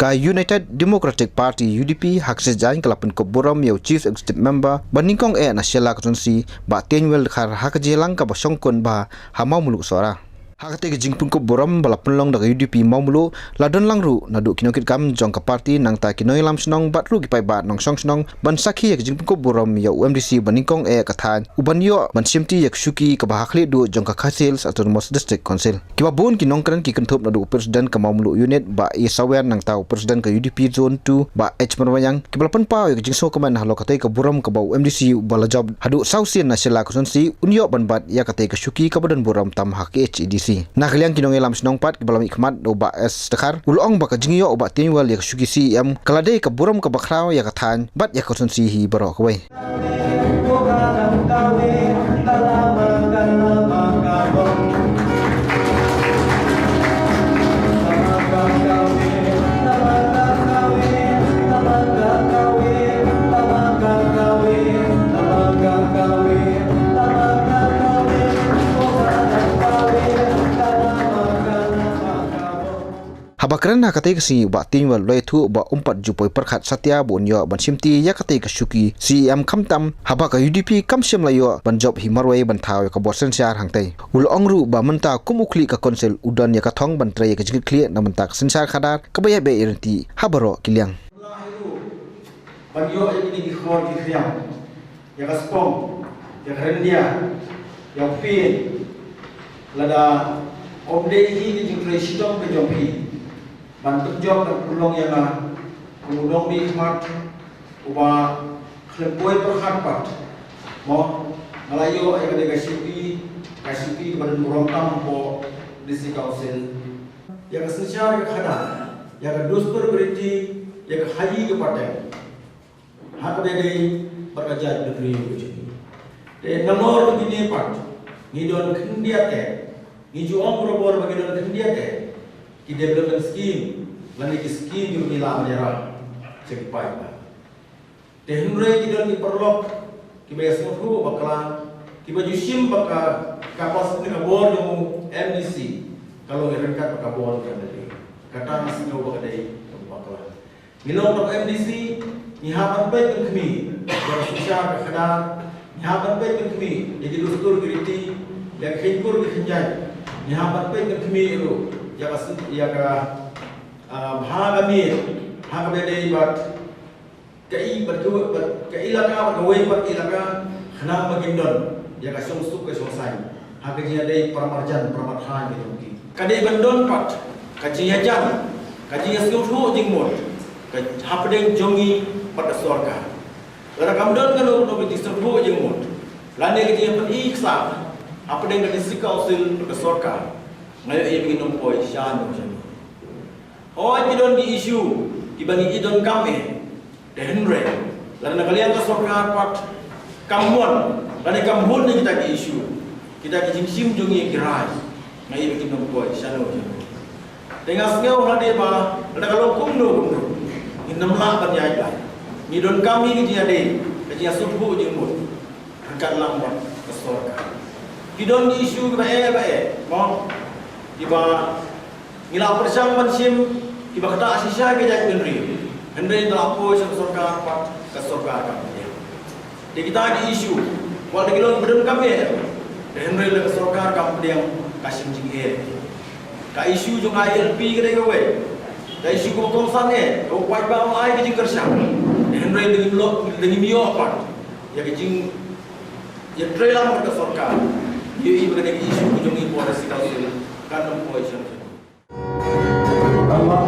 Ka United Democratic Party UDP Rkc-Pynkup kelapun ke Burom yau Chief Executive Member ba Nyngkong na Shella Constituency ba Teinwell Dkhar Rkc-Pynkup ka ba shongkun ba Mawmluh Sohra. Hakate ke jing Pynkup Burom bala penlong daga UDP Mawmluh ladon langru nadu kinokit kam jong ka parti nang ta kinoi lam snong bat ru ki pai bat nong song snong ban sakhi ke jing Pynkup Burom ya UMDC ban Nyngkong ka than uban yo ban simti yak shuki ka ba hakli du jong ka Khasils Autonomous District Council ki ba bon ki nong kran ki kenthop nadu president ka Mawmluh unit ba i sawen nang ta president ka UDP zone 2 ba H marwayang ki bala pen pa ya jing so kaman halo kate ka Burom ka ba UMDC bala job hadu sausin na Shella Constituency unyo ban bat ya kate ka shuki ka badan Burom tam Rkc-Pynkup nakaliang kinong elam snong pat ki balam ikmat do ba S Dkhar ulong ba ka jingyo ba Teinwell ya shuki CM kalade ka Burom ka bakraw ya ka than bat ya konsensi hi baro ka we Habakran kate kasi ba Teinwell loy thu ba umpat jupoi perkhat satya bonyo ban simti ya kate ka shuki CM khamtam habaka UDP kamsem layo ban job himarway ban thaw ka bosen syar hangtai ul ongru ba menta kumukli ka konsel udan ya ka thong ban tray ka jingit kli na menta sensar khadar ka baya be irti habaro kiliang ban yo ini di khor di khiam ya ka spom ya ka rendia ya pin lada omde hi di jingre sidong be jompi bantuk job dan pulong yang kumulong di mat uba klepoi perhat mo Melayu yang ada kasipi kepada Burom tam po district council yang sesyar khada yang dustur beriti yang haji ke partai hak dari berkajar negeri ini dan nomor begini pat ngidon kendiate ngijuang berobor bagi don kendiate ki development scheme lani ki scheme yu mila menera cek pai ba tehunre ki don ki perlok ki bayas muthu bakla ki baju sim baka kapas ni kabor yu MDC kalau ngerenkat baka bor kan dari kata masnyo baka dai bakla milong tok MDC ni haban baik kan kami bar susah ka khada ni haban baik kan kami jadi dustur kiriti yang khidkur ki khinjai ni haban baik kan kami ru ya ka bhagamir bhagabede bat kai batu ka ilaka ka wei bat ilaka khana magindon ya ka songsuk ka songsai haka ji dei paramarjan paramathan ki kadai bandon pat ka ji jam ka ji asku thu jingmot ka hapdeng jongi pat sorka ora kamdon kan no bi disru jingmot lane ka ji pat iksa hapdeng ka district council ka sorka ngayon ay biginom po siya no siya. Hoy kidon di issue ibagi idon kami Henry lan nakalian ka sorka pat kamon lan kamhon ni kita di issue kita di sim jungi kirai ngayon biginom po siya no siya. Tengas ngau hade ba ada kalau kumno inam la ban ya idon kami ki jadi ka subu jemut angkat lambat ka sorka kidon di issue ba mo tiba ngila persang mansim tiba kata asisya ke jak Henry telapo sang sorka pat ke sorka kami di kita di isu wal de kilon bedem kami Henry le sorka kami yang kasim jing ka isu jung ILP ke de we ka isu ko kong sange ko pai ba ai ke jing kersang Henry dengan lo dengan mio pat ya ke jing ya trailer ke sorka ye ibu ke isu jung ibu ada sikau kan poison Allah